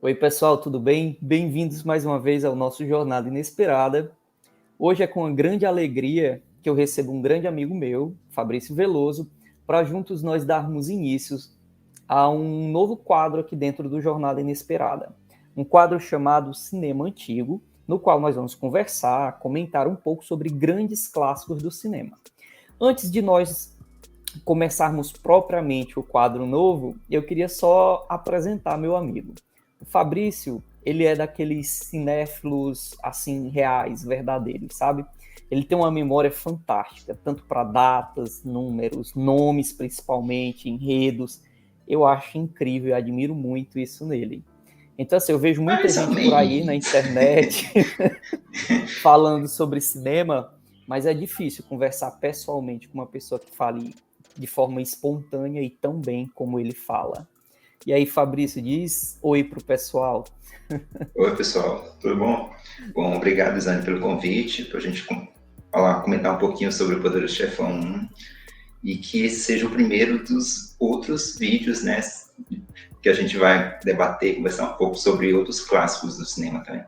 Oi, pessoal, tudo bem? Bem-vindos mais uma vez ao nosso Jornada Inesperada. Hoje é com uma grande alegria que eu recebo um grande amigo meu, Fabrício Veloso, para juntos nós darmos inícios a um novo quadro aqui dentro do Jornada Inesperada. Um quadro chamado Cinema Antigo, no qual nós vamos conversar, comentar um pouco sobre grandes clássicos do cinema. Antes de nós começarmos propriamente o quadro novo, eu queria só apresentar meu amigo. O Fabrício, ele é daqueles cinéfilos, assim, reais, verdadeiros, sabe? Ele tem uma memória fantástica, tanto para datas, números, nomes principalmente, enredos. Eu acho incrível, eu admiro muito isso nele. Então, assim, eu vejo muita Mais ou gente por aí na menos. internet falando sobre cinema, mas é difícil conversar pessoalmente com uma pessoa que fale de forma espontânea e tão bem como ele fala. E aí, Fabrício, diz oi pro pessoal. Oi, pessoal, tudo bom? Bom, obrigado, Isane, pelo convite, para a gente comentar um pouquinho sobre o Poderoso Chefão 1 e que esse seja o primeiro dos outros vídeos, né, que a gente vai debater, conversar um pouco sobre outros clássicos do cinema também.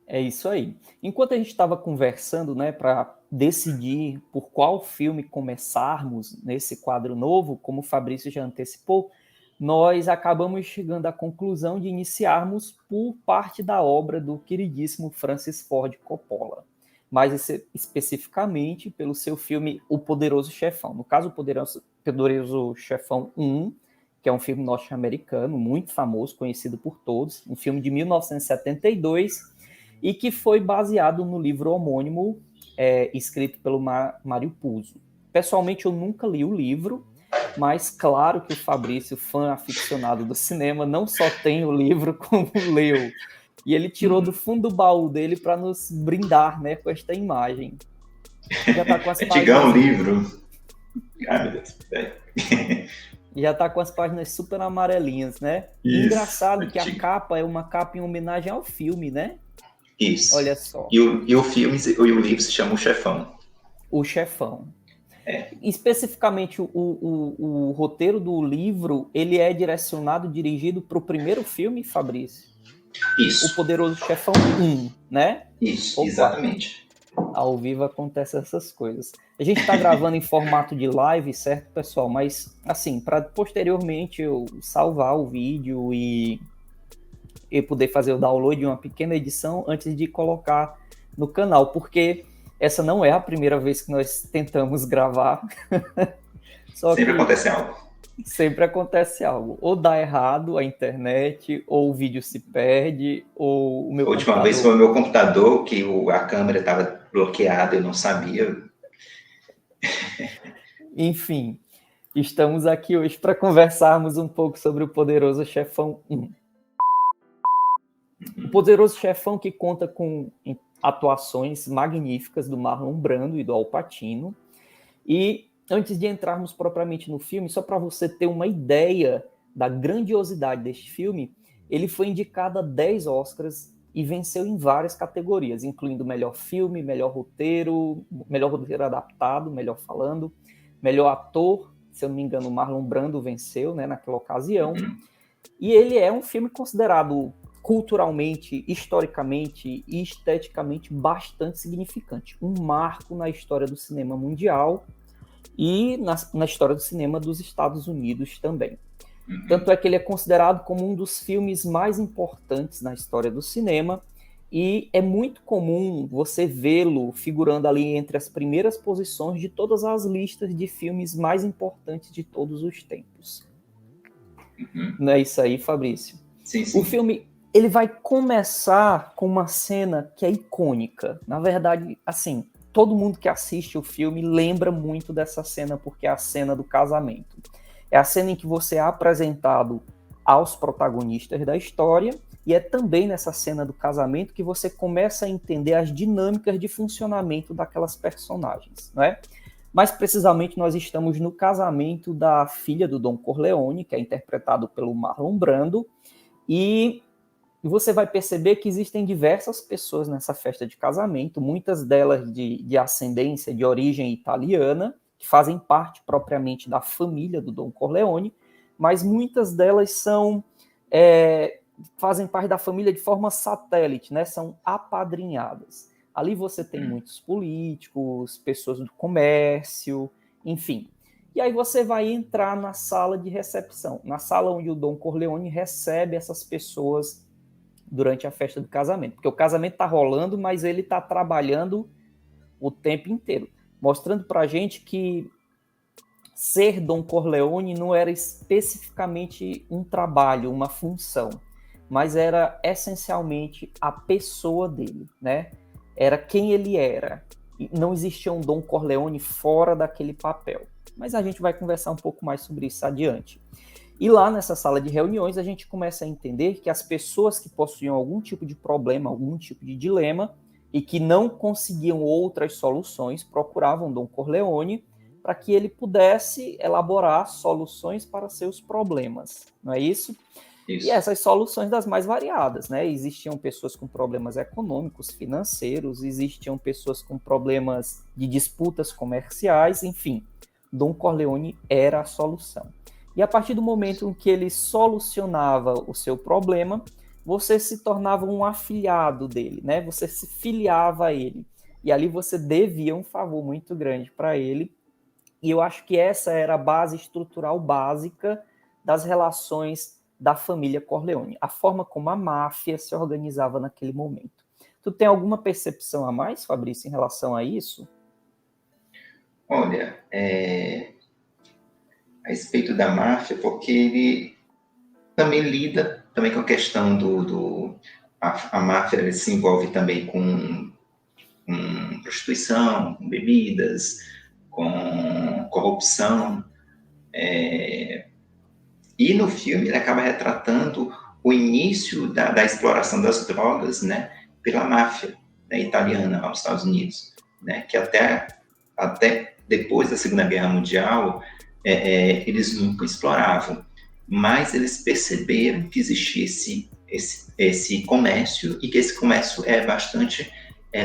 É isso aí. Enquanto a gente estava conversando, né, para decidir por qual filme começarmos nesse quadro novo, como o Fabrício já antecipou, nós acabamos chegando à conclusão de iniciarmos por parte da obra do queridíssimo Francis Ford Coppola, mais especificamente pelo seu filme O Poderoso Chefão. No caso, O Poderoso Chefão 1, que é um filme norte-americano muito famoso, conhecido por todos, um filme de 1972, e que foi baseado no livro homônimo escrito pelo Mário Puzo. Pessoalmente, eu nunca li o livro, mas claro que o Fabrício, fã aficionado do cinema, não só tem o livro, como leu. E ele tirou do fundo do baú dele para nos brindar, né, com esta imagem. Já está com as Antigão páginas... livro. Ai, meu Deus. Já está com as páginas super amarelinhas, né? Isso, Engraçado que a antigo. capa é uma capa em homenagem ao filme, né? Isso. Olha só. E o filme e o livro se chama O Chefão. O Chefão. É. Especificamente, o roteiro do livro, ele é direcionado, dirigido para o primeiro filme, Fabrício? O Isso. Poderoso Chefão 1, né? Isso, Opa, exatamente. ao vivo acontecem essas coisas. A gente está gravando em formato de live, certo, pessoal? Mas, assim, para posteriormente eu salvar o vídeo e poder fazer o download de uma pequena edição antes de colocar no canal, porque essa não é a primeira vez que nós tentamos gravar. Só Sempre que acontece algo. sempre acontece algo. Ou dá errado a internet, ou o vídeo se perde, ou o meu A última vez foi computador... o meu computador, que a câmera estava bloqueada, eu não sabia. Enfim, estamos aqui hoje para conversarmos um pouco sobre o Poderoso Chefão 1. O Poderoso Chefão, que conta com atuações magníficas do Marlon Brando e do Al Pacino. E antes de entrarmos propriamente no filme, só para você ter uma ideia da grandiosidade deste filme, ele foi indicado a 10 Oscars e venceu em várias categorias, incluindo melhor filme, melhor roteiro adaptado, melhor falando, melhor ator, se eu não me engano, o Marlon Brando venceu, né, naquela ocasião. E ele é um filme considerado culturalmente, historicamente e esteticamente bastante significante. Um marco na história do cinema mundial e na história do cinema dos Estados Unidos também. Tanto é que ele é considerado como um dos filmes mais importantes na história do cinema e é muito comum você vê-lo figurando ali entre as primeiras posições de todas as listas de filmes mais importantes de todos os tempos. Não é isso aí, Fabrício? Sim, O sim. filme, ele vai começar com uma cena que é icônica. Na verdade, assim, todo mundo que assiste o filme lembra muito dessa cena, porque é a cena do casamento. É a cena em que você é apresentado aos protagonistas da história, e é também nessa cena do casamento que você começa a entender as dinâmicas de funcionamento daquelas personagens, não é? Mais precisamente, nós estamos no casamento da filha do Don Corleone, que é interpretado pelo Marlon Brando, e você vai perceber que existem diversas pessoas nessa festa de casamento, muitas delas de ascendência, de origem italiana, que fazem parte propriamente da família do Don Corleone, mas muitas delas são fazem parte da família de forma satélite, né? São apadrinhadas. Ali você tem muitos políticos, pessoas do comércio, enfim. E aí você vai entrar na sala de recepção, na sala onde o Don Corleone recebe essas pessoas durante a festa do casamento. Porque o casamento está rolando, mas ele está trabalhando o tempo inteiro, mostrando para a gente que ser Don Corleone não era especificamente um trabalho, uma função, mas era essencialmente a pessoa dele, né? Era quem ele era. E não existia um Don Corleone fora daquele papel. Mas a gente vai conversar um pouco mais sobre isso adiante. E lá nessa sala de reuniões a gente começa a entender que as pessoas que possuíam algum tipo de problema, algum tipo de dilema, e que não conseguiam outras soluções, procuravam Don Corleone para que ele pudesse elaborar soluções para seus problemas, não é isso? Isso. E essas soluções das mais variadas, né? Existiam pessoas com problemas econômicos, financeiros, existiam pessoas com problemas de disputas comerciais, enfim, Don Corleone era a solução. E a partir do momento em que ele solucionava o seu problema, você se tornava um afiliado dele, né? Você se filiava a ele. E ali você devia um favor muito grande para ele. E eu acho que essa era a base estrutural básica das relações da família Corleone, a forma como a máfia se organizava naquele momento. Tu tem alguma percepção a mais, Fabrício, em relação a isso? Olha, a respeito da máfia, porque ele também lida também com a questão a máfia se envolve também com prostituição, com bebidas, com corrupção, e no filme ele acaba retratando o início da exploração das drogas, né, pela máfia, né, italiana aos Estados Unidos, né, que até depois da Segunda Guerra Mundial eles nunca exploravam, mas eles perceberam que existia esse comércio e que esse comércio é bastante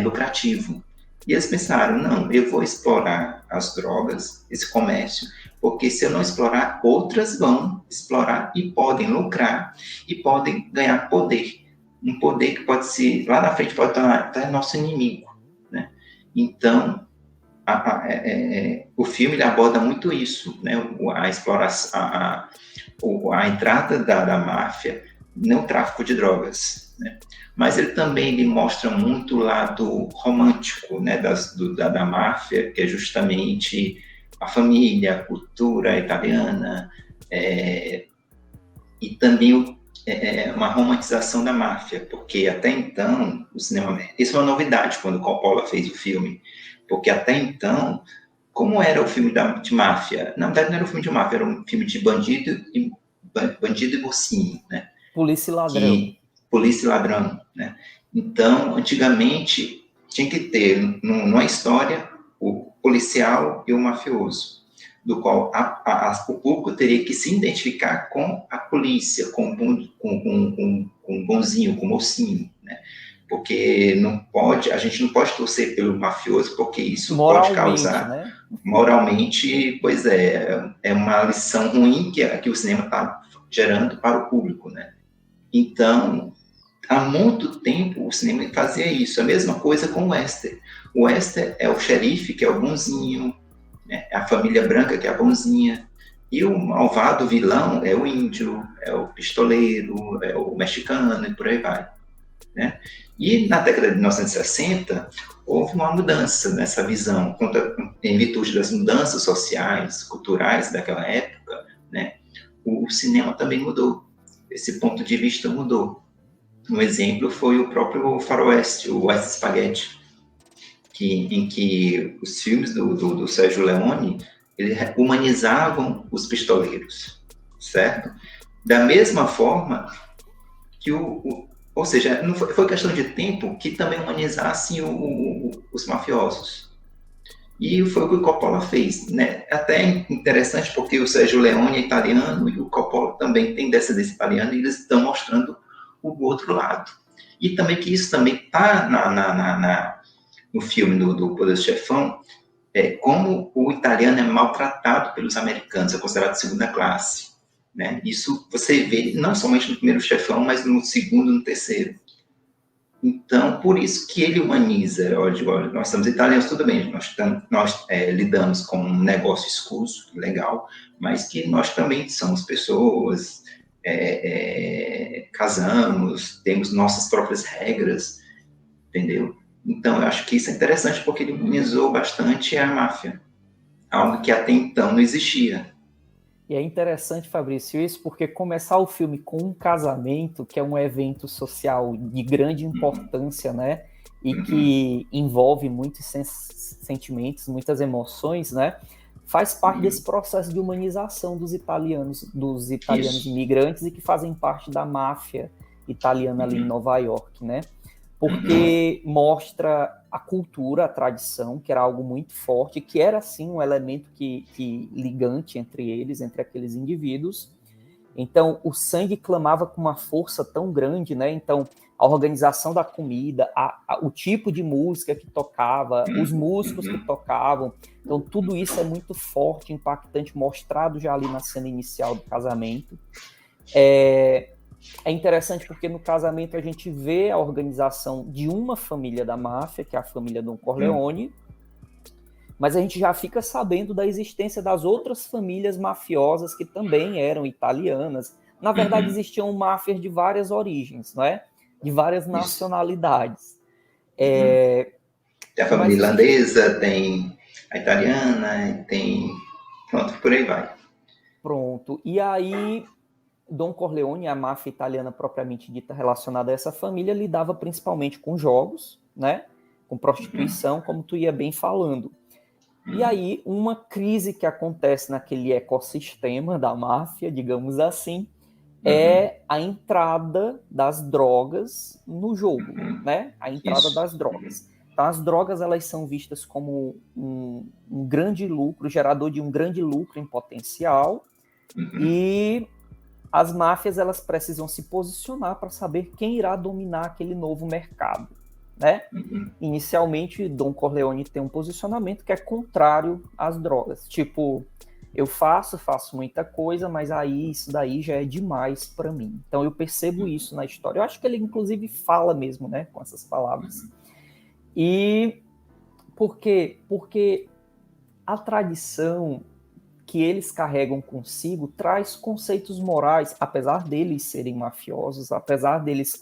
lucrativo. E eles pensaram, não, eu vou explorar as drogas, esse comércio, porque se eu não explorar, outras vão explorar e podem lucrar e podem ganhar poder. Um poder que pode ser, lá na frente, pode tornar nosso inimigo, né? Então, o filme ele aborda muito isso, né? A exploração, a entrada da máfia no tráfico de drogas, né? Mas ele também mostra muito o lado romântico, né, da máfia, que é justamente a família, a cultura italiana, e também uma romantização da máfia, porque até então o cinema, isso é uma novidade quando Coppola fez o filme, porque até então, como era o filme de máfia? Na verdade não era um filme de máfia, era um filme de bandido e mocinho, né? Polícia e ladrão. Polícia e ladrão, né? Então, antigamente, tinha que ter numa história o policial e o mafioso, do qual o público teria que se identificar com a polícia, com o bonzinho, com o mocinho, né? Porque a gente não pode torcer pelo mafioso, porque isso pode causar, né? Moralmente, pois é uma lição ruim que o cinema está gerando para o público, né? Então, há muito tempo o cinema fazia isso. A mesma coisa com o western. O western é o xerife, que é o bonzinho, né? É a família branca, que é a bonzinha, e o malvado vilão é o índio, é o pistoleiro, é o mexicano, e por aí vai, né? E na década de 1960, houve uma mudança nessa visão, em virtude das mudanças sociais, culturais daquela época, né? O cinema também mudou. Esse ponto de vista mudou. Um exemplo foi o próprio faroeste, o West Spaghetti, em que os filmes do Sérgio Leone eles humanizavam os pistoleiros, certo? Da mesma forma que ou seja, não foi questão de tempo que também humanizassem os mafiosos. E foi o que o Coppola fez, né? Até interessante porque o Sérgio Leone é italiano e o Coppola também tem descendência italiana e eles estão mostrando o outro lado. E também que isso também está no filme do Poderoso Chefão, como o italiano é maltratado pelos americanos, é considerado segunda classe. né? Isso você vê não somente no primeiro chefão, mas no segundo e no terceiro. Então, por isso que ele humaniza. Olha, nós somos italianos, tudo bem, nós lidamos com um negócio escuso, legal, mas que nós também somos pessoas, casamos, temos nossas próprias regras, entendeu? Então, eu acho que isso é interessante porque ele humanizou bastante a máfia, algo que até então não existia. E é interessante, Fabrício, isso porque começar o filme com um casamento, que é um evento social de grande importância, né? E que envolve muitos sentimentos, muitas emoções, né? Faz parte desse processo de humanização dos italianos imigrantes e que fazem parte da máfia italiana ali em Nova York, né? Porque mostra a cultura, a tradição, que era algo muito forte, que era, sim, um elemento ligante entre eles, entre aqueles indivíduos. Então, o sangue clamava com uma força tão grande, né? Então, a organização da comida, o tipo de música que tocava, os músicos que tocavam. Então, tudo isso é muito forte, impactante, mostrado já ali na cena inicial do casamento. É interessante porque no casamento a gente vê a organização de uma família da máfia, que é a família Don Corleone, mas a gente já fica sabendo da existência das outras famílias mafiosas que também eram italianas. Na verdade, existiam máfias de várias origens, não é? De várias nacionalidades. Tem a família irlandesa, tem a italiana, tem... Pronto, por aí vai. Pronto. E aí... Don Corleone, a máfia italiana propriamente dita relacionada a essa família, lidava principalmente com jogos, né? Com prostituição, como tu ia bem falando. E aí, uma crise que acontece naquele ecossistema da máfia, digamos assim, é a entrada das drogas no jogo, né? A entrada das drogas. Então, as drogas, elas são vistas como um grande lucro, gerador de um grande lucro em potencial, e as máfias, elas precisam se posicionar para saber quem irá dominar aquele novo mercado, né? Inicialmente, Don Corleone tem um posicionamento que é contrário às drogas. Tipo, eu faço muita coisa, mas aí isso daí já é demais para mim. Então eu percebo isso na história. Eu acho que ele, inclusive, fala mesmo, né, com essas palavras. E por quê? Porque a tradição que eles carregam consigo traz conceitos morais, apesar deles serem mafiosos, apesar deles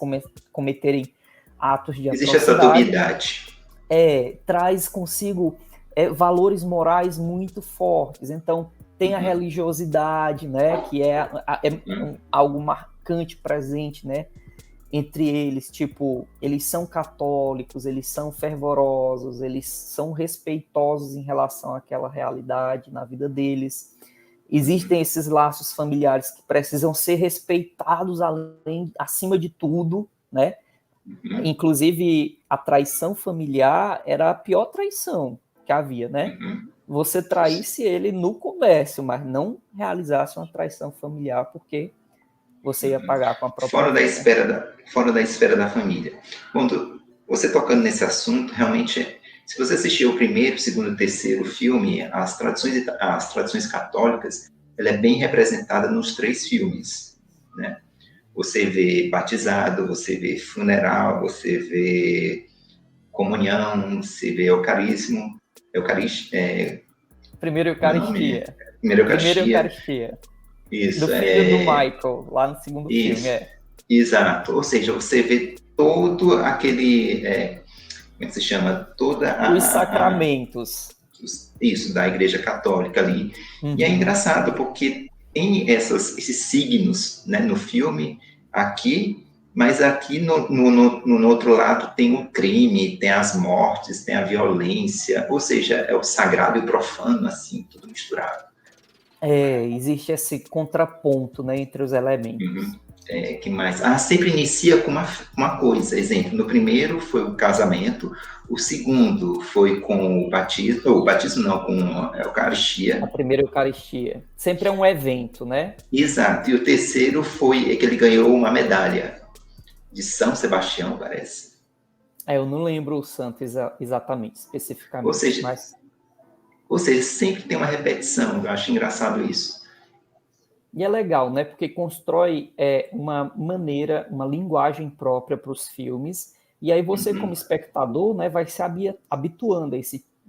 cometerem atos de atrocidade. Existe essa dubiedade. Traz consigo valores morais muito fortes. Então, tem a religiosidade, né, que é algo marcante, presente, né, entre eles. Tipo, eles são católicos, eles são fervorosos, eles são respeitosos em relação àquela realidade na vida deles. Existem esses laços familiares que precisam ser respeitados acima de tudo, né? Inclusive, a traição familiar era a pior traição que havia, né? Você traísse ele no comércio, mas não realizasse uma traição familiar, porque você ia pagar com a própria fora da esfera da família. Quando você tocando nesse assunto, realmente, se você assistir o primeiro, segundo e terceiro filme, as tradições católicas, ela é bem representada nos 3 filmes, né? Você vê batizado, você vê funeral, você vê comunhão, você vê Primeiro Eucaristia. Primeira Eucaristia. Isso, do filho do Michael, lá no segundo filme. Exato. Ou seja, você vê todo aquele... como é que se chama? Os sacramentos. Isso, da Igreja Católica ali. E é engraçado, porque tem esses signos, né, no filme, aqui, mas aqui no outro lado tem o crime, tem as mortes, tem a violência, ou seja, é o sagrado e o profano, assim, tudo misturado. Existe esse contraponto, né, entre os elementos. Que mais? Sempre inicia com uma coisa. Exemplo, no primeiro foi o casamento, o segundo foi com o batismo não, com a Eucaristia. A primeira Eucaristia. Sempre é um evento, né? Exato. E o terceiro foi que ele ganhou uma medalha de São Sebastião, parece. Eu não lembro o santo exatamente, especificamente. Ou seja, sempre tem uma repetição. Eu acho engraçado isso. E é legal, né? Porque constrói uma maneira, uma linguagem própria para os filmes. E aí você, como espectador, né, vai se habituando a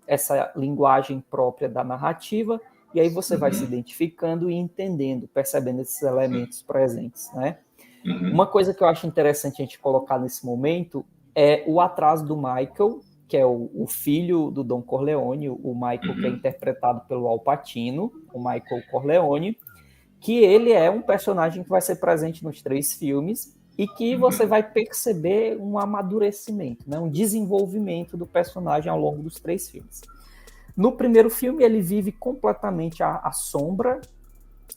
essa linguagem própria da narrativa. E aí você vai se identificando e entendendo, percebendo esses elementos presentes, né? Uma coisa que eu acho interessante a gente colocar nesse momento é o atraso do Michael, que é o filho do Don Corleone, o Michael que é interpretado pelo Al Pacino, o Michael Corleone, que ele é um personagem que vai ser presente nos 3 filmes e que você vai perceber um amadurecimento, né, um desenvolvimento do personagem ao longo dos 3 filmes. No primeiro filme, ele vive completamente à sombra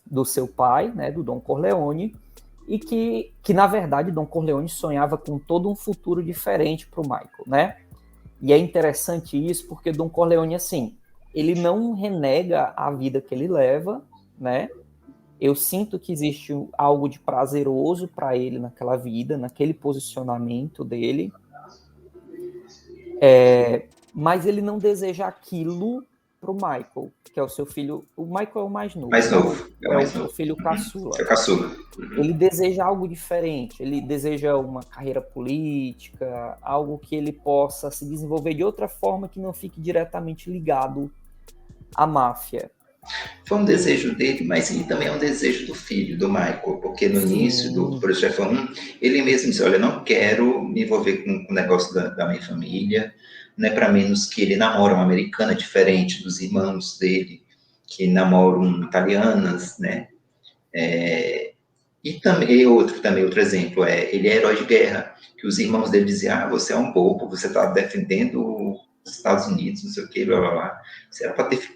do seu pai, né, do Don Corleone, e que, na verdade, Don Corleone sonhava com todo um futuro diferente para o Michael, né? E é interessante isso porque Don Corleone, assim, ele não renega a vida que ele leva, né? Eu sinto que existe algo de prazeroso para ele naquela vida, naquele posicionamento dele, mas ele não deseja aquilo para o Michael, que é o seu filho. O Michael é o mais novo. Mais novo. É o filho caçula. É o caçula. Ele deseja algo diferente, ele deseja uma carreira política, algo que ele possa se desenvolver de outra forma que não fique diretamente ligado à máfia. Foi um desejo dele, mas também é um desejo do filho, do Michael, porque no início do Poderoso Chefão 1, ele mesmo disse, olha, não quero me envolver com o negócio da minha família, não é para menos que ele namora uma americana, diferente dos irmãos dele, que namoram italianas, né? E também, outro exemplo, ele é herói de guerra, que os irmãos dele diziam, você é um bobo, você está defendendo os Estados Unidos, não sei o que, blá, blá, blá.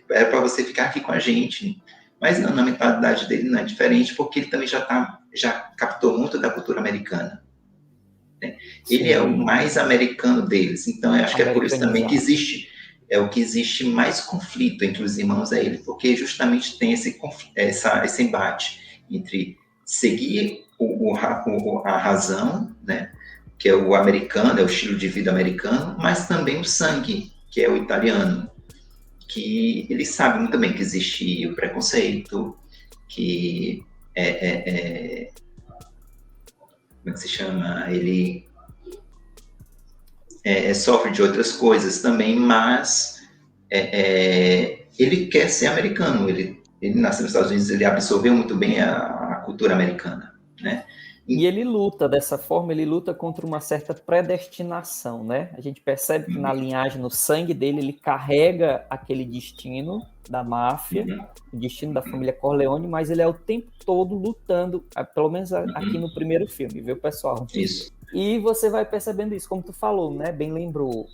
Era para você ficar aqui com a gente. Mas não, na mentalidade dele não é diferente, porque ele também já captou muito da cultura americana. Né? Ele é o mais americano deles, então eu acho que é por isso também que existe mais conflito entre os irmãos a ele, porque justamente tem esse embate entre seguir a razão, né, que é o americano, é o estilo de vida americano, mas também o sangue, que é o italiano, que ele sabe muito bem que existe o preconceito, que como é que se chama? Ele sofre de outras coisas também, mas ele quer ser americano, ele nasceu nos Estados Unidos, ele absorveu muito bem a cultura americana, né? E ele luta dessa forma, ele luta contra uma certa predestinação, né? A gente percebe que na linhagem, no sangue dele, ele carrega aquele destino da máfia, o destino da família Corleone, mas ele é o tempo todo lutando, pelo menos aqui no primeiro filme, viu, pessoal? Isso. E você vai percebendo isso, como tu falou, né? Bem lembrou,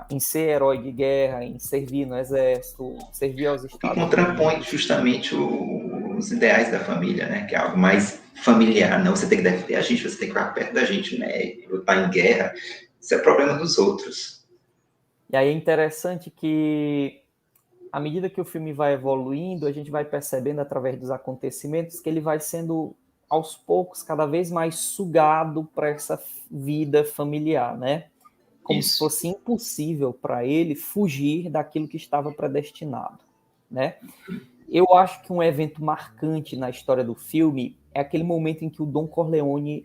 em ser herói de guerra, em servir no exército, servir aos Estados Unidos. E contrapõe justamente os ideais da família, né? Que é algo mais familiar. Não, você tem que defender a gente, você tem que ficar perto da gente, né? Lutar em guerra, isso é problema dos outros. E aí é interessante que, à medida que o filme vai evoluindo, a gente vai percebendo através dos acontecimentos que ele vai sendo, aos poucos, cada vez mais sugado para essa vida familiar, né? Como se fosse impossível para ele fugir daquilo que estava predestinado, né? Eu acho que um evento marcante na história do filme é aquele momento em que o Don Corleone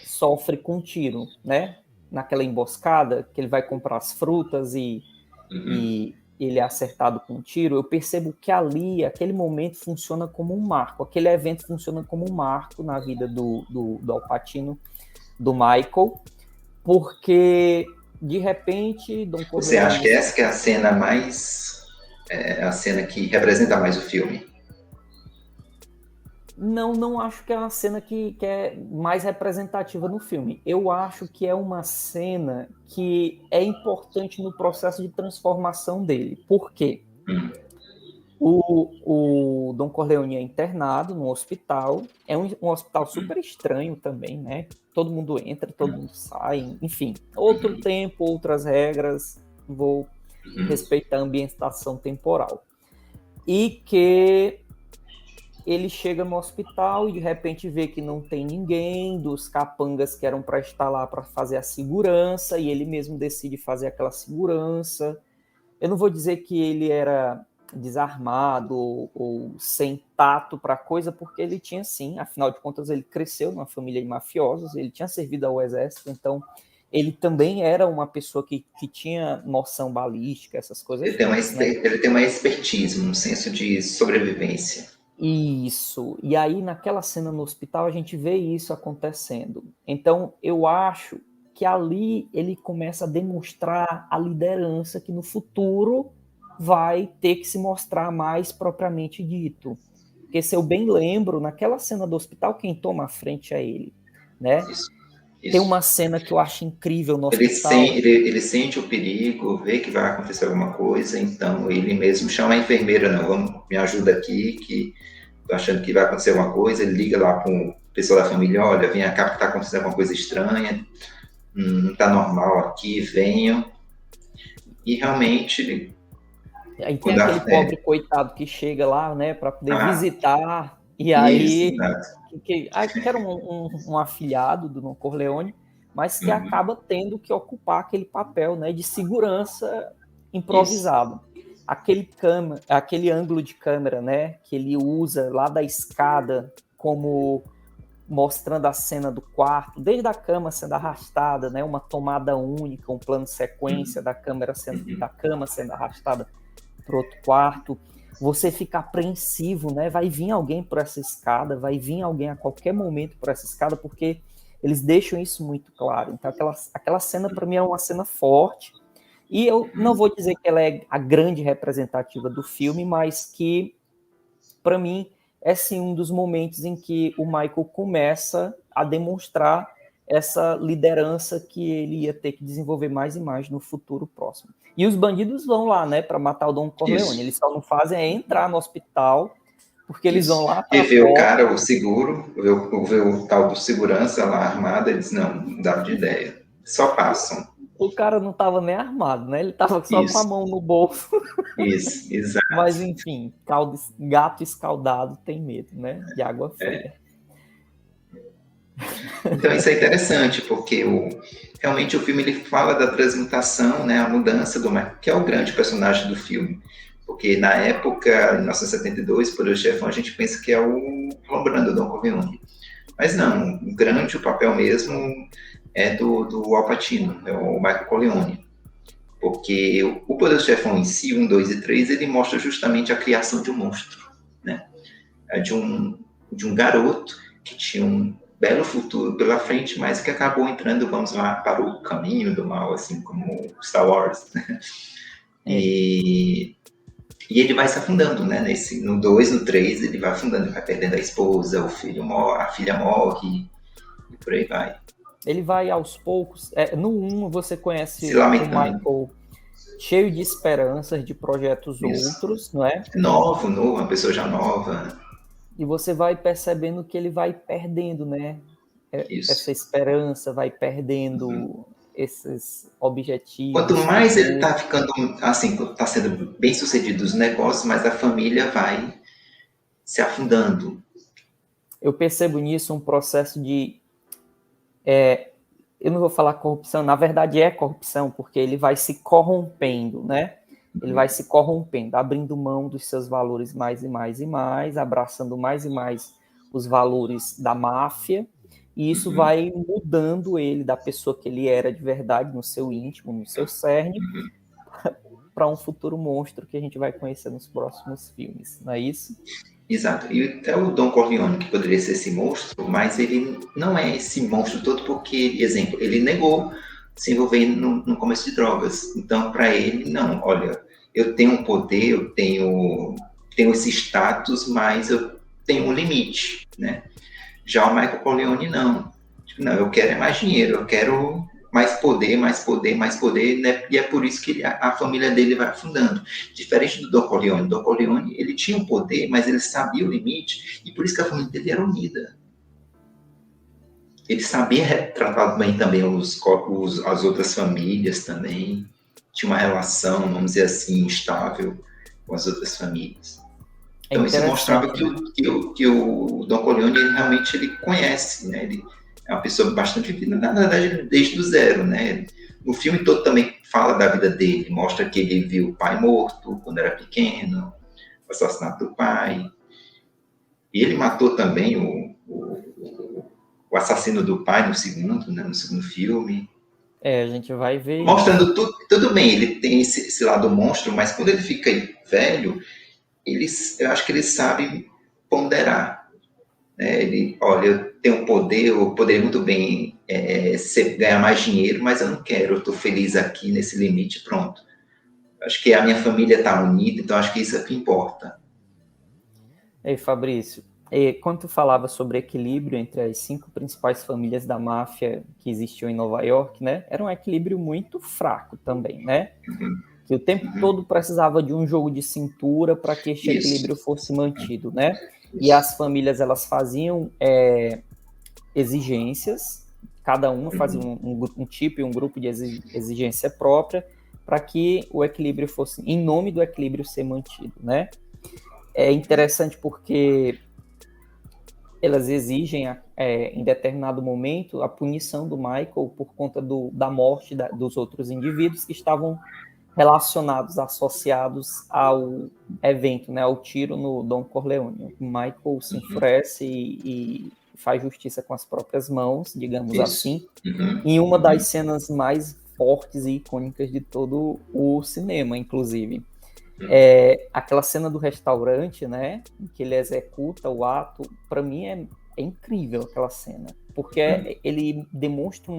sofre com um tiro, né? Naquela emboscada, que ele vai comprar as frutas e ele é acertado com um tiro. Eu percebo que ali, aquele momento funciona como um marco. Aquele evento funciona como um marco na vida do Al Pacino, do Michael, porque, de repente, Don Corleone... Você acha que essa que é a cena mais... a cena que representa mais o filme? Não acho que é uma cena que é mais representativa no filme. Eu acho que é uma cena que é importante no processo de transformação dele. Por quê? O Don Corleone é internado no hospital. É um hospital super estranho também, né? Todo mundo entra, todo mundo sai. Enfim, outro tempo, outras regras. Vou respeitar a ambientação temporal. E que ele chega no hospital e de repente vê que não tem ninguém dos capangas que eram para estar lá para fazer a segurança, e ele mesmo decide fazer aquela segurança. Eu não vou dizer que ele era desarmado ou sem tato para a coisa, porque ele tinha, sim, afinal de contas, ele cresceu numa família de mafiosos, ele tinha servido ao exército, então ele também era uma pessoa que tinha noção balística, essas coisas. Ele tem uma expertise, um senso de sobrevivência. Isso. E aí, naquela cena no hospital, a gente vê isso acontecendo. Então, eu acho que ali ele começa a demonstrar a liderança que no futuro vai ter que se mostrar mais propriamente dito. Porque, se eu bem lembro, naquela cena do hospital, quem toma a frente é ele, né? Isso. Tem uma cena que eu acho incrível no Ele, hospital. ele sente o perigo, vê que vai acontecer alguma coisa, então ele mesmo chama a enfermeira, não, vamos, me ajuda aqui, que tô achando que vai acontecer alguma coisa. Ele liga lá com o pessoal da família, olha, vem cá que tá acontecendo alguma coisa estranha, não tá normal aqui, venham. E realmente... Aí tem aquele pobre coitado que chega lá, né, para poder visitar, e aí... que era um afilhado do Don Corleone, mas que acaba tendo que ocupar aquele papel, né, de segurança improvisado. Aquele ângulo de câmera, né, que ele usa lá da escada, como mostrando a cena do quarto, desde a cama sendo arrastada, né, uma tomada única, um plano de sequência da cama sendo arrastada para outro quarto. Você fica apreensivo, né? Vai vir alguém por essa escada, vai vir alguém a qualquer momento por essa escada, porque eles deixam isso muito claro. Então, aquela cena, para mim, é uma cena forte. E eu não vou dizer que ela é a grande representativa do filme, mas que, para mim, é sim um dos momentos em que o Michael começa a demonstrar essa liderança que ele ia ter que desenvolver mais e mais no futuro próximo. E os bandidos vão lá, né, para matar o Don Corleone. Isso. Eles só não fazem é entrar no hospital, porque eles vão lá para ver o cara, o seguro, ver o tal do segurança lá armado, eles não dá de ideia. Só passam. O cara não estava nem armado, né? Ele estava só com a mão no bolso. Isso, exato. Mas, enfim, gato escaldado tem medo, né? De água fria. Então isso é interessante, porque realmente o filme ele fala da transmutação, né, a mudança do Michael, que é o grande personagem do filme. Porque na época, em 1972, por O Chefão, a gente pensa que é o Marlon Don Corleone. Mas não, o papel mesmo é do Al Pacino, é o Michael Corleone. Porque o Poderoso Chefão em si, 1, 2 e 3, ele mostra justamente a criação de um monstro, né? De um garoto que tinha um belo futuro pela frente, mas que acabou entrando, vamos lá, para o caminho do mal, assim como Star Wars. Né? E ele vai se afundando, né? No 2, no 3, ele vai afundando, ele vai perdendo a esposa, a filha morre, e por aí vai. Ele vai aos poucos. No 1 você conhece o Michael cheio de esperanças, de projetos outros, não é? Novo, uma pessoa já nova. E você vai percebendo que ele vai perdendo, né? Essa esperança, vai perdendo esses objetivos. Quanto mais ele está ficando, assim, está sendo bem sucedido os negócios, mais a família vai se afundando. Eu percebo nisso um processo de... eu não vou falar corrupção, na verdade é corrupção, porque ele vai se corrompendo, né? Ele vai se corrompendo, abrindo mão dos seus valores mais e mais e mais, abraçando mais e mais os valores da máfia, e isso vai mudando ele da pessoa que ele era de verdade, no seu íntimo, no seu cerne, para um futuro monstro que a gente vai conhecer nos próximos filmes, não é isso? Exato, e até o Don Corleone, que poderia ser esse monstro, mas ele não é esse monstro todo porque, exemplo, ele negou se envolver no comércio de drogas. Então, para ele, não, olha, eu tenho um poder, eu tenho esse status, mas eu tenho um limite, né? Já o Michael Corleone, não. Não, eu quero mais dinheiro, eu quero mais poder, né? E é por isso que a família dele vai afundando. Diferente do Don Corleone, ele tinha um poder, mas ele sabia o limite, e por isso que a família dele era unida. Ele sabia tratar bem também as outras famílias também. Tinha uma relação, vamos dizer assim, estável com as outras famílias. Então isso mostrava que o Don Corleone realmente ele conhece, né? Ele é uma pessoa bastante vivida, na verdade, desde o zero, né? O filme todo também fala da vida dele, mostra que ele viu o pai morto quando era pequeno, assassinato do pai. E ele matou também o assassino do pai no segundo, né, no segundo filme. A gente vai ver Mostrando isso. tudo bem, ele tem esse lado monstro, mas quando ele fica velho, eu acho que ele sabe ponderar. Né? Ele, olha, eu tenho poder, eu poderia muito bem ganhar mais dinheiro, mas eu não quero, eu estou feliz aqui nesse limite, pronto. Acho que a minha família está unida, então acho que isso é o que importa. Ei, Fabrício, quando tu falava sobre equilíbrio entre as 5 principais famílias da máfia que existiam em Nova York, né? Era um equilíbrio muito fraco também, né? Que o tempo todo precisava de um jogo de cintura para que este equilíbrio fosse mantido, né? E as famílias, elas faziam exigências, cada uma fazia um tipo e um grupo de exigência própria para que o equilíbrio fosse, em nome do equilíbrio, ser mantido, né? É interessante porque elas exigem, em determinado momento, a punição do Michael por conta da morte dos outros indivíduos que estavam relacionados, associados ao evento, né, ao tiro no Don Corleone. O Michael se enfurece e faz justiça com as próprias mãos, digamos assim, em uma das cenas mais fortes e icônicas de todo o cinema, inclusive. Aquela cena do restaurante, né, em que ele executa o ato, para mim é incrível aquela cena, porque ele demonstra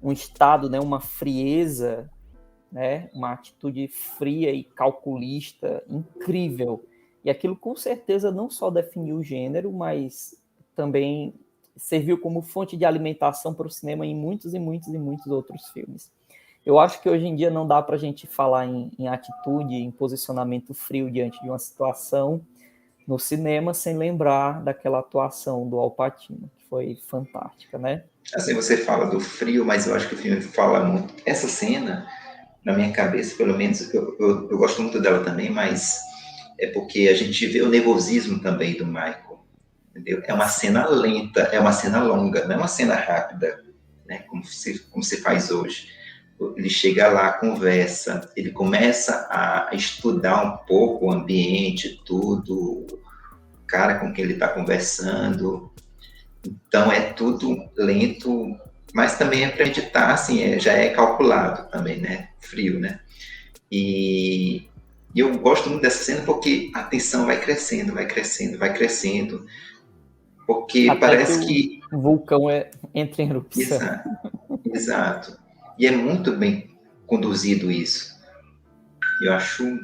um estado, né, uma frieza, né, uma atitude fria e calculista incrível, e aquilo com certeza não só definiu o gênero, mas também serviu como fonte de alimentação para o cinema em muitos e muitos e muitos outros filmes. Eu acho que hoje em dia não dá para a gente falar em atitude, em posicionamento frio diante de uma situação no cinema sem lembrar daquela atuação do Al Pacino, que foi fantástica, né? Assim, você fala do frio, mas eu acho que o filme fala muito. Essa cena, na minha cabeça, pelo menos, eu gosto muito dela também, mas é porque a gente vê o nervosismo também do Michael. Entendeu? É uma cena lenta, é uma cena longa, não é uma cena rápida, né? Como se faz hoje. Ele chega lá, conversa, ele começa a estudar um pouco o ambiente, tudo, o cara com quem ele está conversando. Então é tudo lento, mas também é para meditar, assim, já é calculado também, né? Frio, né? E eu gosto muito dessa cena porque a tensão vai crescendo, vai crescendo, vai crescendo, porque Até parece que o vulcão entra em erupção. Exato, exato. E é muito bem conduzido isso. Eu acho...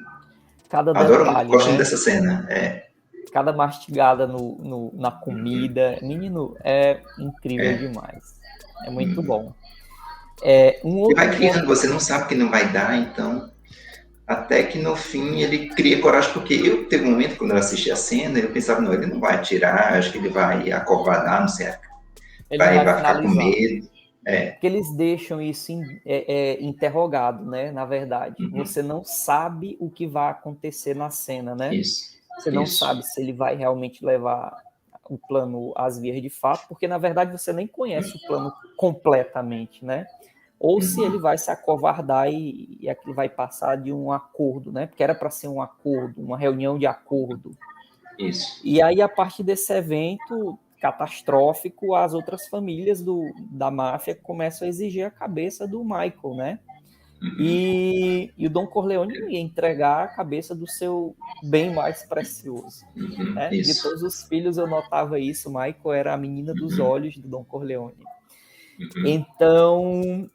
Cada Adoro muito, detalhe, gosto muito né? dessa cena. Cada mastigada na comida. Menino, é incrível demais. É muito bom. Um E outro vai criando, ponto. você não sabe que não vai dar, então... Até que no fim ele cria coragem, porque eu teve um momento quando eu assisti a cena, eu pensava, não, ele não vai atirar, acho que ele vai acovardar, não sei, Ele não vai vai ficar com finalizar. medo. Porque eles deixam isso interrogado, né? Na verdade, você não sabe o que vai acontecer na cena, né? Isso. Você não sabe se ele vai realmente levar o plano às vias de fato, porque na verdade você nem conhece o plano completamente, né? Ou se ele vai se acovardar e aquilo vai passar de um acordo, né? Porque era para ser um acordo, uma reunião de acordo. Isso. E aí, a partir desse evento catastrófico, as outras famílias da máfia começam a exigir a cabeça do Michael, né? E o Don Corleone ia entregar a cabeça do seu bem mais precioso. Né? De Isso. todos os filhos eu notava isso, Michael era a menina dos olhos do Don Corleone. Então,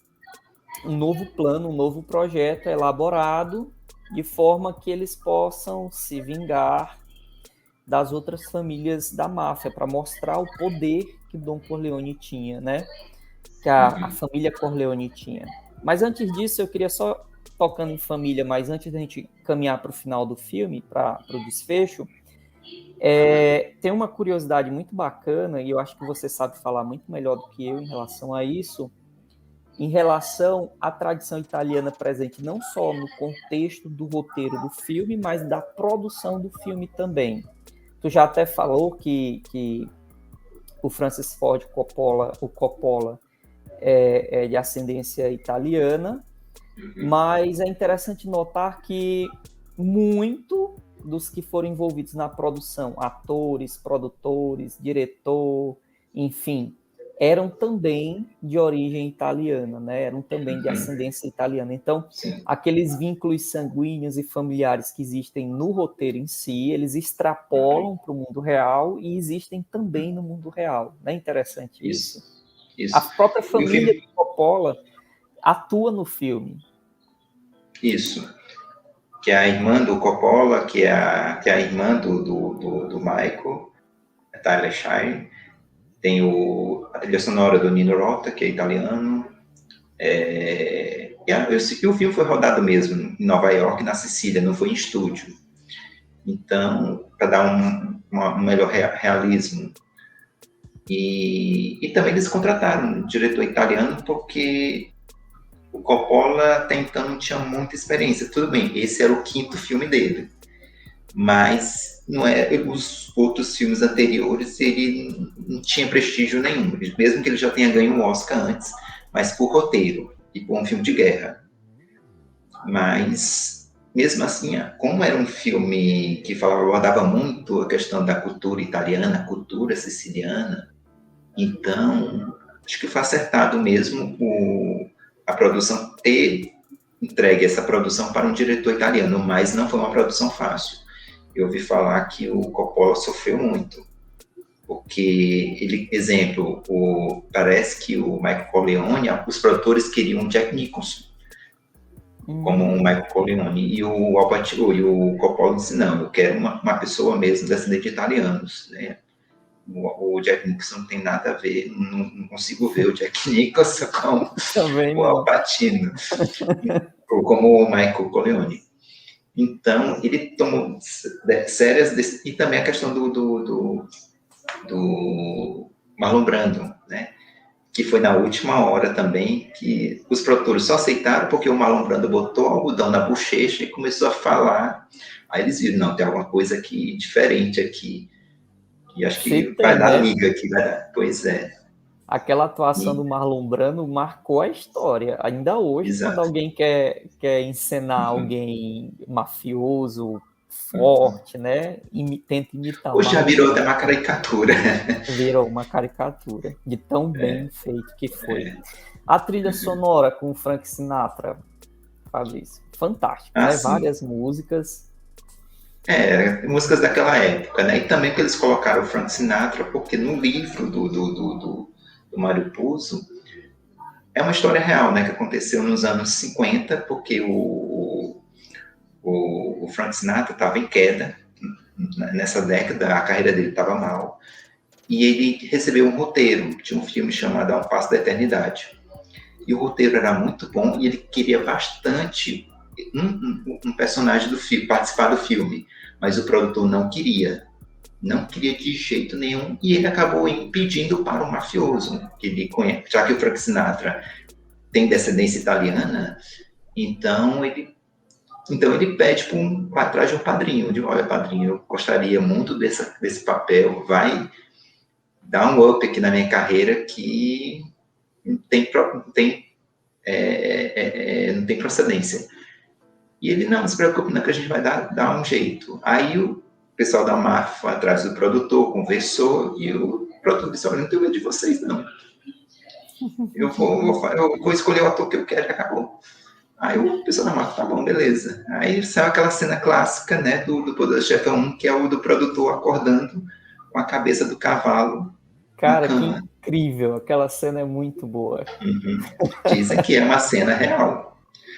um novo plano, um novo projeto é elaborado de forma que eles possam se vingar das outras famílias da máfia, para mostrar o poder que Don Corleone tinha, né? Que a família Corleone tinha. Mas antes disso, eu queria só, tocando em família, mas antes da gente caminhar para o final do filme, para o desfecho, tem uma curiosidade muito bacana, e eu acho que você sabe falar muito melhor do que eu em relação a isso, em relação à tradição italiana presente não só no contexto do roteiro do filme, mas da produção do filme também. Tu já até falou que o Francis Ford Coppola, o Coppola é de ascendência italiana, mas é interessante notar que muito dos que foram envolvidos na produção, atores, produtores, diretor, enfim, eram também de origem italiana, né? Eram também de ascendência italiana. Então, Sim. aqueles vínculos sanguíneos e familiares que existem no roteiro em si, eles extrapolam para o mundo real e existem também no mundo real. Não é interessante isso? Isso. A própria família de Coppola atua no filme. Isso. Que é a irmã do Coppola, que é a irmã do Michael, a Talia Shire. Tem a trilha sonora do Nino Rota, que é italiano. E o filme foi rodado mesmo em Nova York, na Sicília, não foi em estúdio. Então, para dar um melhor realismo. E também eles contrataram um diretor italiano porque o Coppola até então não tinha muita experiência. Tudo bem, esse era o 5º filme dele, mas não é, os outros filmes anteriores ele não tinha prestígio nenhum, mesmo que ele já tenha ganho um Oscar antes, mas por roteiro e por um filme de guerra. Mas mesmo assim, como era um filme que abordava muito a questão da cultura italiana, a cultura siciliana, então acho que foi acertado mesmo a produção ter entregue essa produção para um diretor italiano, mas não foi uma produção fácil. Eu ouvi falar que o Coppola sofreu muito, porque exemplo, parece que o Michael Corleone, os produtores queriam Jack Nicholson como um Michael Corleone, e o Coppola disse, não, eu quero uma pessoa mesmo descendente de italianos, né? O Jack Nicholson não tem nada a ver, não consigo ver o Jack Nicholson com o Al Pacino, ou como o Michael Corleone. Então, ele tomou sérias... E também a questão do Marlon Brando, né? Que foi na última hora também, que os produtores só aceitaram porque o Marlon Brando botou algodão na bochecha e começou a falar. Aí eles viram, não, tem alguma coisa aqui diferente aqui. E acho que vai dar liga aqui, vai dar. Pois é. Aquela atuação do Marlon Brando marcou a história. Ainda hoje, Exato. Quando alguém quer encenar alguém mafioso, forte, né? Tenta imitar. Hoje já virou até uma caricatura. Virou uma caricatura, de tão bem feito que foi. A trilha sonora com o Frank Sinatra, Fabrício, fantástico, né? Sim. Várias músicas. Músicas daquela época, né? E também que eles colocaram o Frank Sinatra, porque no livro do Mário Puzo é uma história real, né? Que aconteceu nos anos 50, porque o Frank Sinatra estava em queda nessa década, a carreira dele estava mal, e ele recebeu um roteiro de um filme chamado A um Passo da Eternidade. E o roteiro era muito bom e ele queria bastante um personagem do filme, participar do filme, mas o produtor não queria de jeito nenhum, e ele acabou pedindo para o mafioso, que ele conhece, já que o Frank Sinatra tem descendência italiana, então ele pede atrás de um padrinho, olha, padrinho, eu gostaria muito desse papel, vai dar um up aqui na minha carreira que não tem procedência. E ele, não se preocupe, não, que a gente vai dar um jeito. Aí o pessoal da máfia foi atrás do produtor, conversou, e o produtor disse, olha, não tenho medo de vocês, não. Eu vou escolher o ator que eu quero e acabou. Aí o pessoal da máfia, tá bom, beleza. Aí saiu aquela cena clássica, né, do Poderoso Chefão 1, que é o do produtor acordando com a cabeça do cavalo. Cara, que incrível, aquela cena é muito boa. Dizem que é uma cena real.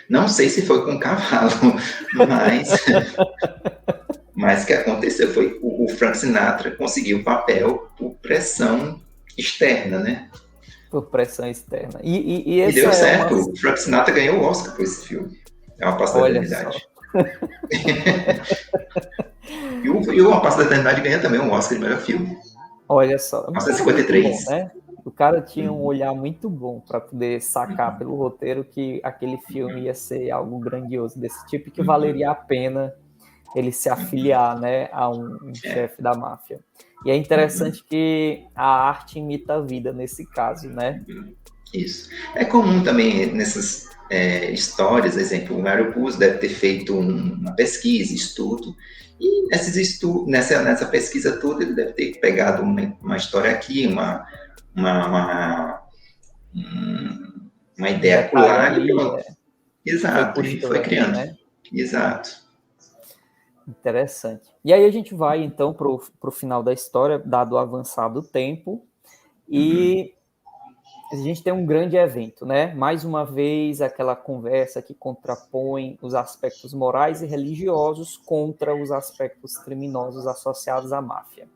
Não sei se foi com o cavalo, mas o que aconteceu foi o Frank Sinatra conseguiu o papel por pressão externa, né? Por pressão externa. E deu certo. O Frank Sinatra ganhou o Oscar por esse filme. É Uma Passo da Eternidade. E o Uma Passo da Eternidade ganha também um Oscar de melhor filme. Olha só. 1953. Bom, né? O cara tinha um olhar muito bom para poder sacar pelo roteiro que aquele filme ia ser algo grandioso desse tipo e que valeria a pena ele se afiliar, né, a um chefe da máfia. E é interessante que a arte imita a vida nesse caso, né? Isso. É comum também histórias, exemplo, o Mário Puzo deve ter feito uma pesquisa, estudo, e nessa pesquisa toda ele deve ter pegado uma história aqui, uma, uma ideia acolá, exato, foi e foi costurando, criando. né? Exato. Interessante. E aí a gente vai, então, para o final da história, dado o avançado tempo, e a gente tem um grande evento, né? Mais uma vez, aquela conversa que contrapõe os aspectos morais e religiosos contra os aspectos criminosos associados à máfia.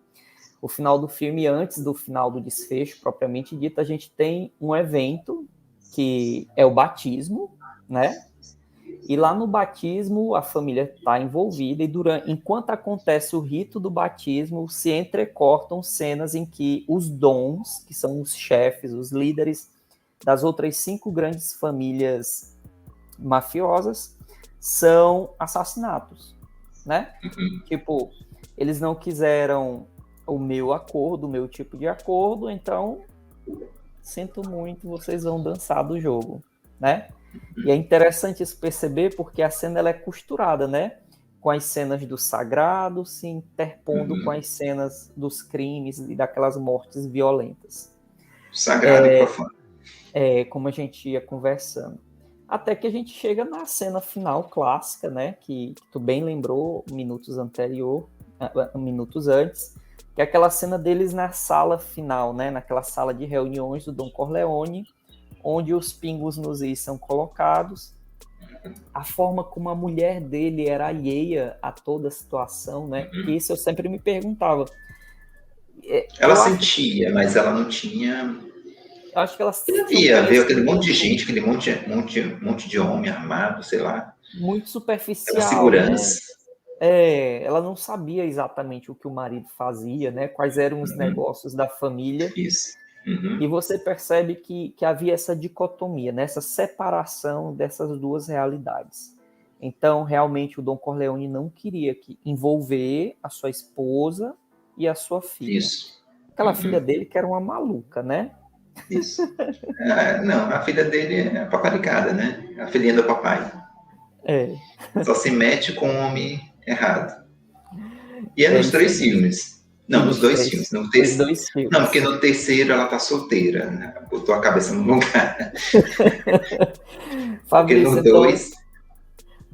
O final do filme, antes do final do desfecho, propriamente dito, a gente tem um evento que é o batismo, né? E lá no batismo, a família está envolvida e enquanto acontece o rito do batismo, se entrecortam cenas em que os dons, que são os chefes, os líderes das outras 5 grandes famílias mafiosas, são assassinatos, né? Tipo, eles não quiseram o meu acordo, o meu tipo de acordo, então, sinto muito, vocês vão dançar do jogo, né? E é interessante isso perceber porque a cena ela é costurada, né? Com as cenas do sagrado se interpondo com as cenas dos crimes e daquelas mortes violentas. Sagrado e profano. Como a gente ia conversando. Até que a gente chega na cena final clássica, né? Que tu bem lembrou minutos antes, que é aquela cena deles na sala final, né? Naquela sala de reuniões do Don Corleone, onde os pingos nos is são colocados, a forma como a mulher dele era alheia a toda a situação, né? Que isso eu sempre me perguntava. Ela sentia, mas ela não tinha... Eu acho que ela Veio aquele monte de gente, aquele monte de homem armado, sei lá. Muito superficial, aquela segurança. Né? Ela não sabia exatamente o que o marido fazia, né? Quais eram os negócios da família. Isso. E você percebe que havia essa dicotomia, né? Essa separação dessas duas realidades. Então, realmente, o Don Corleone não queria envolver a sua esposa e a sua filha. Isso. Aquela filha dele que era uma maluca, né? Isso. Não, a filha dele é paparicada, né? A filhinha do papai. Só se mete com o homem errado. E nos 3 filmes. Não, nos 2 filmes. No terceiro, 2 filmes. Não, porque no terceiro ela tá solteira, né? Botou a cabeça no lugar. Fabrício, porque no 2... Então,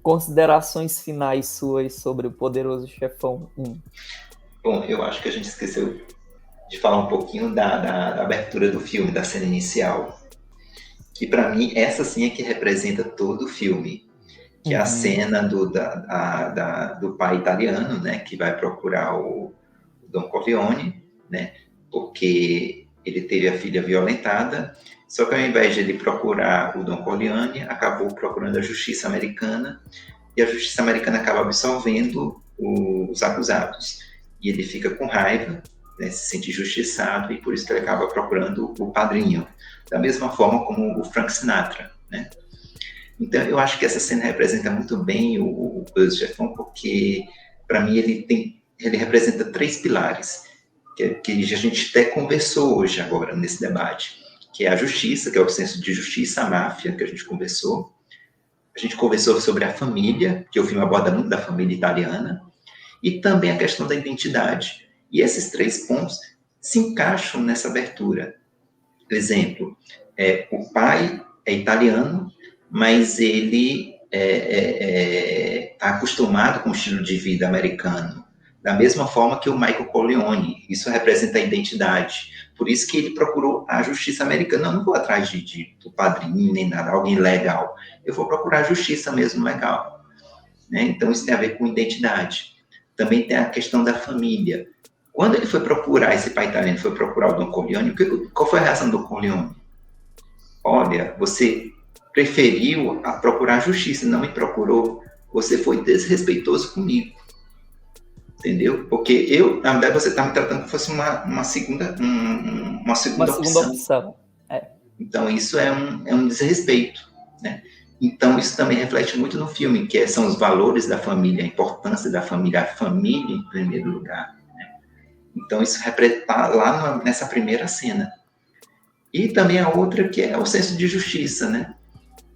considerações finais suas sobre o Poderoso Chefão 1. Bom, eu acho que a gente esqueceu de falar um pouquinho da abertura do filme, da cena inicial. Que para mim, essa sim é que representa todo o filme. Que é a cena do pai italiano, né? Que vai procurar o Don Corleone, né? Porque ele teve a filha violentada. Só que ao invés de ele procurar o Don Corleone, acabou procurando a justiça americana. E a justiça americana acaba absolvendo os acusados. E ele fica com raiva, né, se sente injustiçado, e por isso que ele acaba procurando o padrinho. Da mesma forma como o Frank Sinatra, né? Então, eu acho que essa cena representa muito bem o Poderoso Chefão, porque, para mim, ele representa 3 pilares, que a gente até conversou hoje, agora, nesse debate, que é a justiça, que é o senso de justiça, a máfia, que a gente conversou. A gente conversou sobre a família, que o filme aborda muito da família italiana, e também a questão da identidade. E esses 3 pontos se encaixam nessa abertura. Por exemplo, o pai é italiano, mas ele está acostumado com o estilo de vida americano, da mesma forma que o Michael Corleone. Isso representa a identidade. Por isso que ele procurou a justiça americana. Eu não vou atrás do padrinho, nem nada, alguém legal. Eu vou procurar a justiça mesmo legal. Né? Então, isso tem a ver com identidade. Também tem a questão da família. Quando ele foi procurar, esse pai italiano foi procurar o Don Corleone, qual foi a reação do Corleone? Olha, você preferiu procurar justiça, não me procurou. Você foi desrespeitoso comigo. Entendeu? Porque na verdade, você está me tratando como se fosse uma segunda opção. Então, isso é um desrespeito. Né? Então, isso também reflete muito no filme, que são os valores da família, a importância da família, a família em primeiro lugar. Né? Então, isso está lá nessa primeira cena. E também a outra, que é o senso de justiça, né?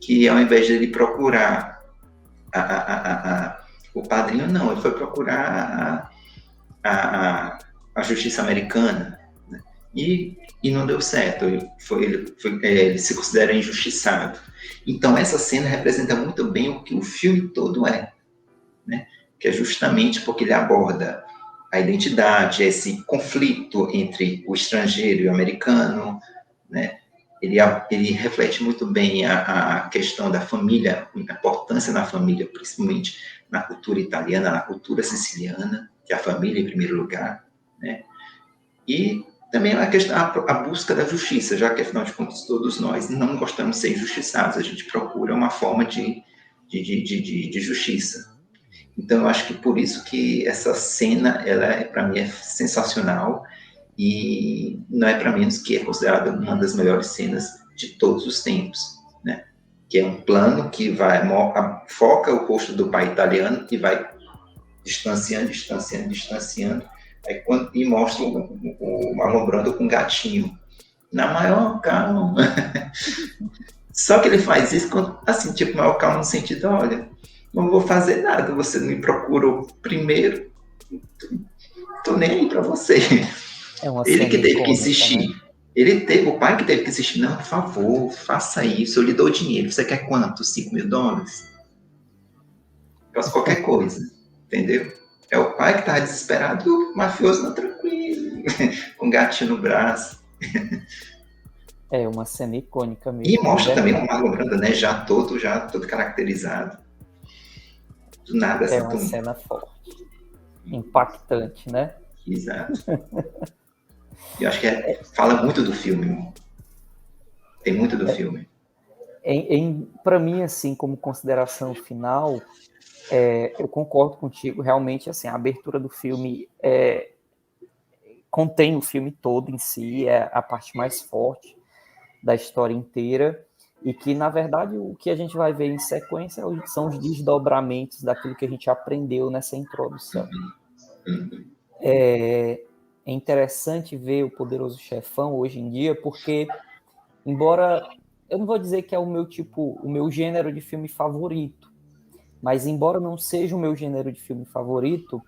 que ao invés de ele procurar o padrinho, não, ele foi procurar a justiça americana, né? E não deu certo, ele se considera injustiçado. Então essa cena representa muito bem o que o filme todo é, né? Que é justamente porque ele aborda a identidade, esse conflito entre o estrangeiro e o americano, né? Ele reflete muito bem a questão da família, a importância da família, principalmente na cultura italiana, na cultura siciliana, que é a família em primeiro lugar, né? E também a busca da justiça, já que, afinal de contas, todos nós não gostamos de ser injustiçados, a gente procura uma forma de justiça. Então, eu acho que por isso que essa cena, para mim, é sensacional, e não é para menos que é considerada uma das melhores cenas de todos os tempos, né? Que é um plano que foca o rosto do pai italiano e vai distanciando, e mostra o Marlon Brando com um gatinho, na maior calma. Só que ele faz isso, assim, tipo, maior calma no sentido, olha, não vou fazer nada, você me procurou primeiro, tô nem aí pra você. Ele que teve que insistir. Né? O pai que teve que insistir, não, por favor, faça isso, eu lhe dou dinheiro. Você quer quanto? $5.000? Faço qualquer coisa, entendeu? É o pai que tá desesperado, o mafioso não tranquilo, com um gatinho no braço. É uma cena icônica mesmo. E mostra também o Marlon Brando, né? Já todo caracterizado. Do nada, assim. É uma cena forte, impactante, né? Exato. Eu acho que fala muito do filme. Tem muito do filme. Para mim, assim, como consideração final, eu concordo contigo. Realmente, assim, a abertura do filme contém o filme todo em si, é a parte mais forte da história inteira, e que, na verdade, o que a gente vai ver em sequência são os desdobramentos daquilo que a gente aprendeu nessa introdução. É interessante ver o Poderoso Chefão hoje em dia, porque, embora eu não vou dizer que é o meu gênero de filme favorito, mas embora não seja o meu gênero de filme favorito,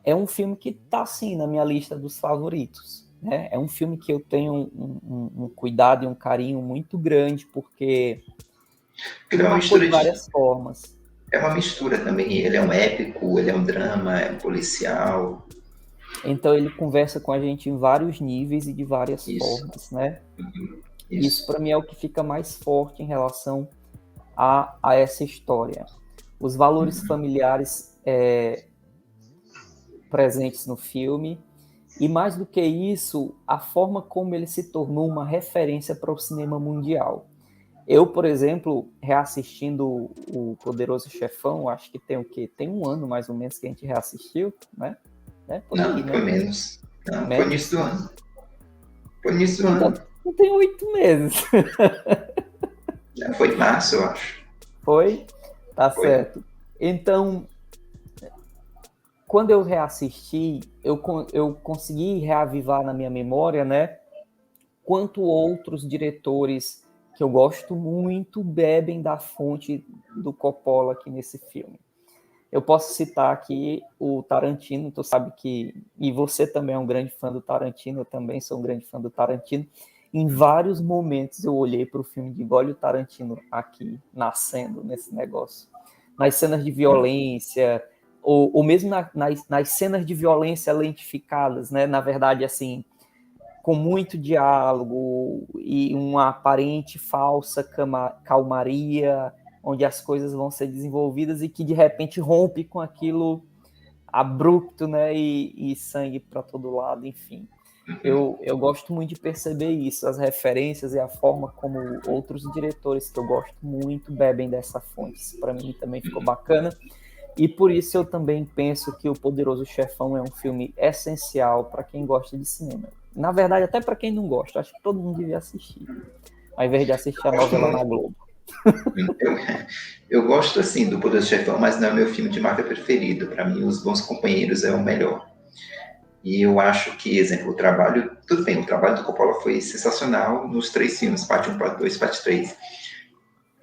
é um filme que está, sim, na minha lista dos favoritos. Né? É um filme que eu tenho um cuidado e um carinho muito grande, porque ele marcou de várias formas. É uma mistura também. Ele é um épico, ele é um drama, é um policial. Então ele conversa com a gente em vários níveis e de várias formas, né? Isso para mim é o que fica mais forte em relação a essa história. Os valores familiares presentes no filme, e mais do que isso, a forma como ele se tornou uma referência para o cinema mundial. Eu, por exemplo, reassistindo o Poderoso Chefão, acho que tem o quê? Tem um ano mais ou menos que a gente reassistiu, né? Não, foi menos. Não, foi início do ano. Foi início do ano. Não tem 8 meses. Foi em março, eu acho. Foi? Tá certo. Então, quando eu reassisti, eu consegui reavivar na minha memória, né? Quanto outros diretores que eu gosto muito bebem da fonte do Coppola aqui nesse filme. Eu posso citar aqui o Tarantino, tu sabe que... E você também é um grande fã do Tarantino, eu também sou um grande fã do Tarantino. Em vários momentos eu olhei para o filme de olha o Tarantino aqui, nascendo nesse negócio. Nas cenas de violência, ou mesmo nas cenas de violência lentificadas, né? Na verdade, assim, com muito diálogo e uma aparente falsa calmaria, onde as coisas vão ser desenvolvidas e que de repente rompe com aquilo abrupto, né, e sangue para todo lado, enfim. Eu gosto muito de perceber isso, as referências e a forma como outros diretores que eu gosto muito bebem dessa fonte. Para mim também ficou bacana, e por isso eu também penso que O Poderoso Chefão é um filme essencial para quem gosta de cinema. Na verdade, até para quem não gosta, acho que todo mundo devia assistir, ao invés de assistir a novela na Globo. Eu gosto, assim, do Poderoso Chefão, mas não é meu filme de máfia preferido. Para mim, Os Bons Companheiros é o melhor. E eu acho que, exemplo, o trabalho do Coppola foi sensacional nos 3 filmes, parte 1, parte 2, parte 3.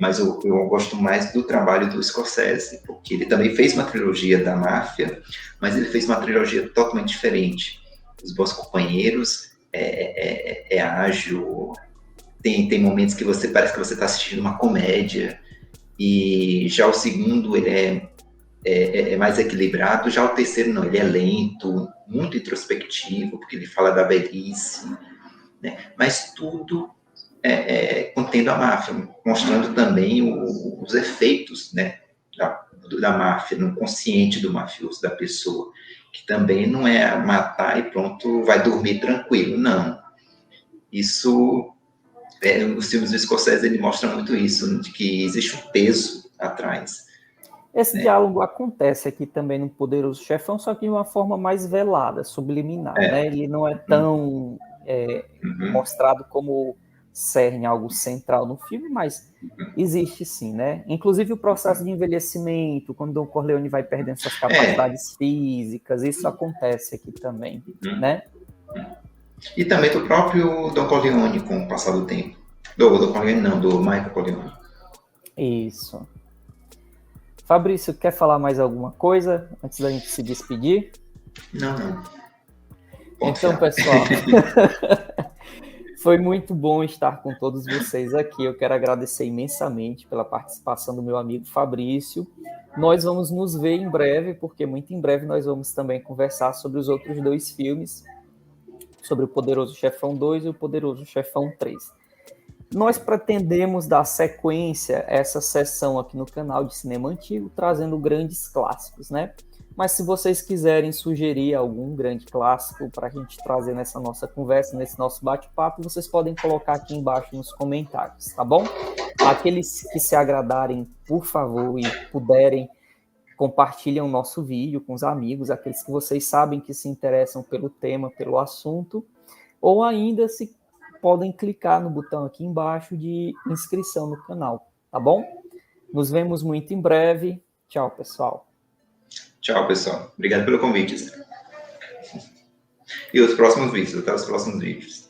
mas eu gosto mais do trabalho do Scorsese, porque ele também fez uma trilogia da máfia, mas ele fez uma trilogia totalmente diferente. Os Bons Companheiros é ágil, tem momentos que você parece que você está assistindo uma comédia, e já o segundo ele é mais equilibrado, já o terceiro não, ele é lento, muito introspectivo, porque ele fala da velhice, né? Mas tudo contendo a máfia, mostrando também os efeitos, né, da máfia, no consciente do mafioso, da pessoa, que também não é matar e pronto, vai dormir tranquilo, não. Isso, os filmes do Scorsese, ele mostra muito isso, de que existe um peso atrás. Esse diálogo acontece aqui também no Poderoso Chefão, só que de uma forma mais velada, subliminar, né? Ele não é tão mostrado como cerne, algo central no filme, mas existe sim, né? Inclusive o processo de envelhecimento, quando Don Corleone vai perdendo suas capacidades físicas, isso acontece aqui também, né? E também do próprio Don Corleone com o passar do tempo. Do Corleone não, do Michael Corleone. Isso. Fabrício, quer falar mais alguma coisa antes da gente se despedir? Não. Então, pessoal, foi muito bom estar com todos vocês aqui. Eu quero agradecer imensamente pela participação do meu amigo Fabrício. Nós vamos nos ver em breve, porque muito em breve nós vamos também conversar sobre os outros 2 filmes, sobre o Poderoso Chefão 2 e o Poderoso Chefão 3. Nós pretendemos dar sequência a essa sessão aqui no canal de Cinema Antigo, trazendo grandes clássicos, né? Mas se vocês quiserem sugerir algum grande clássico para a gente trazer nessa nossa conversa, nesse nosso bate-papo, vocês podem colocar aqui embaixo nos comentários, tá bom? Aqueles que se agradarem, por favor, e puderem, compartilhem o nosso vídeo com os amigos, aqueles que vocês sabem que se interessam pelo tema, pelo assunto, ou ainda se podem clicar no botão aqui embaixo de inscrição no canal, tá bom? Nos vemos muito em breve. Tchau, pessoal. Tchau, pessoal. Obrigado pelo convite. E os próximos vídeos, até os próximos vídeos.